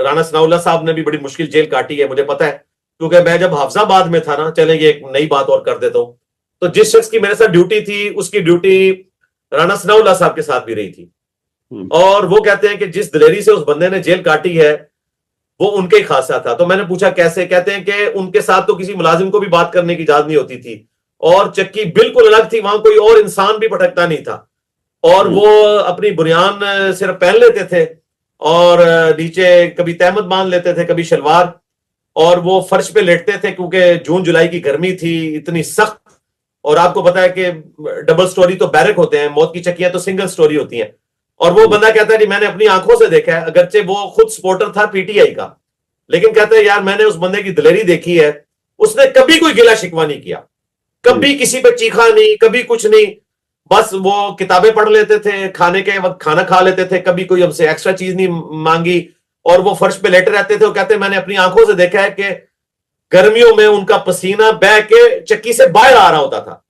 राणा सनाउल्लाह साहब ने भी बड़ी मुश्किल जेल काटी है, मुझे पता है, क्योंकि मैं जब हाफिजाबाद में था ना, चलेंगे एक नई बात और कर देता हूं, तो जिस शख्स की मेरे साथ ड्यूटी थी उसकी ड्यूटी राणा सनाउल्लाह साहब के साथ भी रही थी। और वो कहते हैं कि जिस दिलेरी से उस बंदे ने जेल काटी है वो उनके ही खासा था। तो मैंने पूछा कैसे, कहते हैं कि उनके साथ तो किसी मुलाजिम को भी बात करने की इजाजत नहीं होती थी, और चक्की बिल्कुल अलग थी, वहां कोई और इंसान भी भटकता नहीं था, और वो अपनी बुनियान सिर्फ पहन लेते थे और नीचे कभी तहमद बांध लेते थे, कभी शलवार, और वो फर्श पे लेटते थे क्योंकि जून जुलाई की गर्मी थी इतनी सख्त। और आपको पता है कि डबल स्टोरी तो बैरक होते हैं, मौत की चक्कियां तो सिंगल स्टोरी होती हैं। और वो बंदा कहता है कि मैंने अपनी आंखों से देखा है, अगरचे वो खुद सपोर्टर था पीटीआई का, लेकिन कहता है यार मैंने उस बंदे की दिलेरी देखी है, उसने कभी कोई गिला शिकवा नहीं किया, कभी किसी पे चीखा नहीं, कभी कुछ नहीं, बस वो किताबें पढ़ लेते थे, खाने के वक्त खाना खा लेते थे, कभी कोई हमसे एक्स्ट्रा चीज नहीं मांगी, और वो फर्श पे लेटे रहते थे। वो कहते मैंने अपनी आंखों से देखा है कि गर्मियों में उनका पसीना बह के चक्की से बाहर आ रहा होता था।